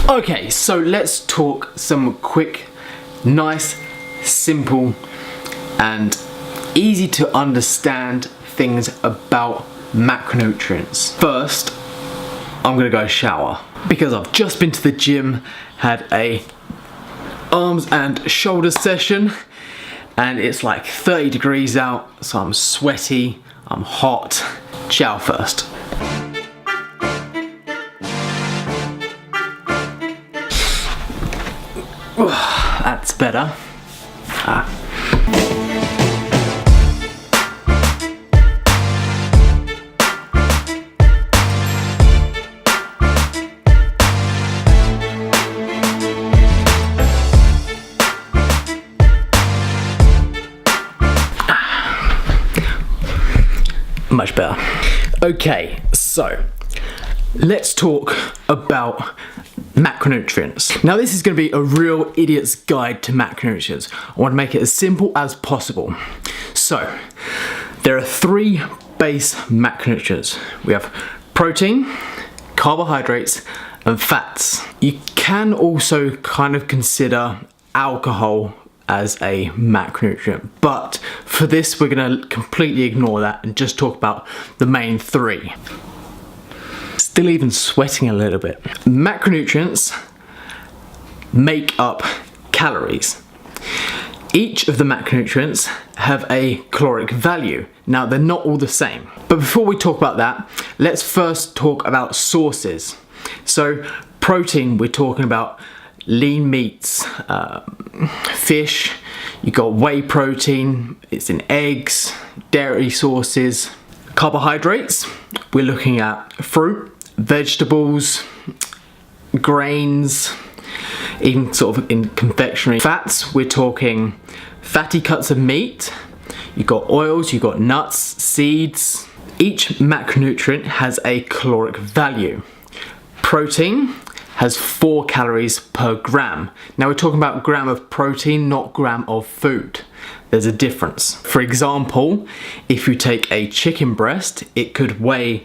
Okay, so let's talk some quick, nice, simple and easy to understand things about macronutrients. First, I'm gonna go shower because I've just been to the gym, had a arms and shoulders session, and it's like 30 degrees out, so I'm sweaty, I'm hot. Shower first. That's better. Much better. Okay, so let's talk about macronutrients. Now this is going to be a real idiot's guide to macronutrients. I want to make it as simple as possible. So there are 3 base macronutrients. We have protein, carbohydrates and fats. You can also kind of consider alcohol as a macronutrient, but for this we're going to completely ignore that and just talk about the main 3. Still even sweating a little bit. Macronutrients make up calories. Each of the macronutrients have a caloric value. Now they're not all the same. But before we talk about that, let's first talk about sources. So protein, we're talking about lean meats, fish, you got whey protein, it's in eggs, dairy sources. Carbohydrates, we're looking at fruit, vegetables, grains, even sort of in confectionery. Fats, we're talking fatty cuts of meat, you've got oils, you've got nuts, seeds. Each macronutrient has a caloric value. Protein has 4 calories per gram. Now we're talking about gram of protein, not gram of food. There's a difference. For example, if you take a chicken breast, it could weigh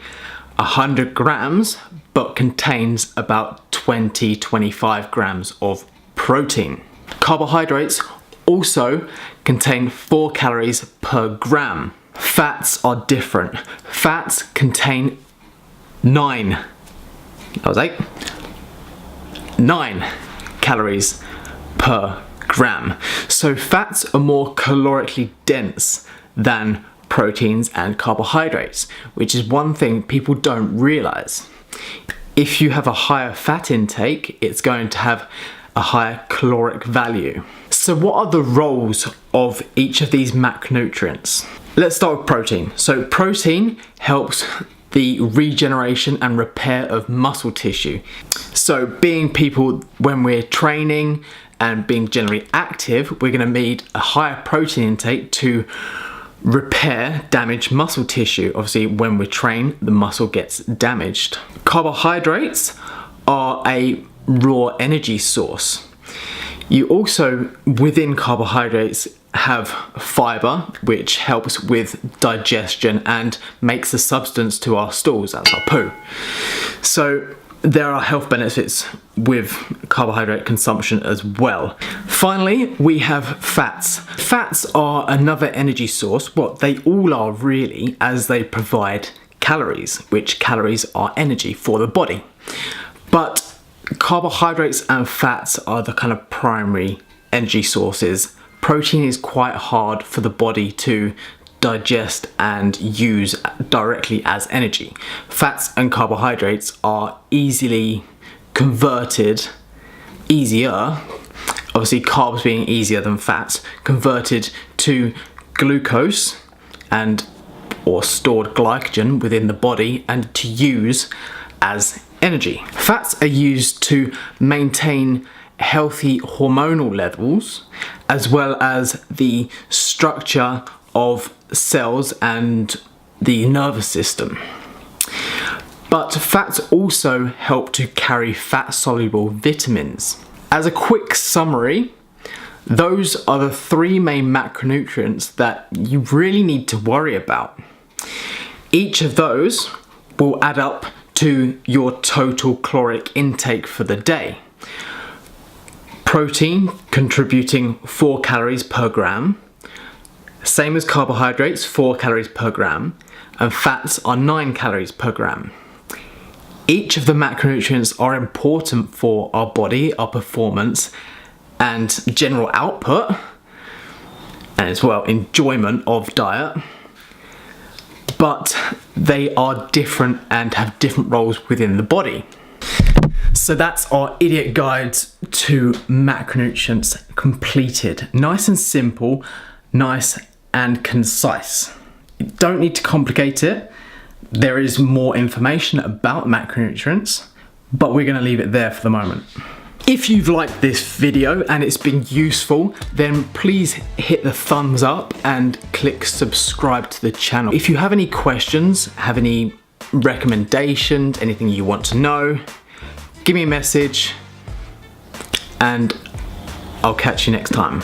100 grams, but contains about 20-25 grams of protein. Carbohydrates also contain 4 calories per gram. Fats are different. Fats contain 9 calories per gram. So fats are more calorically dense than proteins and carbohydrates, which is one thing people don't realize. If you have a higher fat intake, it's going to have a higher caloric value. So what are the roles of each of these macronutrients? Let's start with protein. So protein helps the regeneration and repair of muscle tissue. So being people, when we're training and being generally active, we're going to need a higher protein intake to repair damaged muscle tissue. Obviously when we train, the muscle gets damaged. Carbohydrates are a raw energy source. You also, within carbohydrates, have fiber, which helps with digestion and makes a substance to our stools, that's our poo. So there are health benefits with carbohydrate consumption as well. Finally, we have fats. Fats are another energy source. Well, they all are really, as they provide calories, which calories are energy for the body. But carbohydrates and fats are the kind of primary energy sources. Protein is quite hard for the body to digest and use directly as energy. Fats and carbohydrates are easily converted, obviously carbs being easier than fats, converted to glucose or stored glycogen within the body and to use as energy. Fats are used to maintain healthy hormonal levels as well as the structure of cells and the nervous system. But fats also help to carry fat-soluble vitamins. As a quick summary, those are the 3 main macronutrients that you really need to worry about. Each of those will add up to your total caloric intake for the day. Protein contributing 4 calories per gram, same as carbohydrates, 4 calories per gram, and fats are 9 calories per gram. Each of the macronutrients are important for our body, our performance, and general output, and as well enjoyment of diet, but they are different and have different roles within the body. So that's our idiot guide to macronutrients completed. Nice and simple, nice and concise. You don't need to complicate it. There is more information about macronutrients, but we're going to leave it there for the moment. If you've liked this video and it's been useful, then please hit the thumbs up and click subscribe to the channel. If you have any questions, have any recommendations, anything you want to know, give me a message and I'll catch you next time.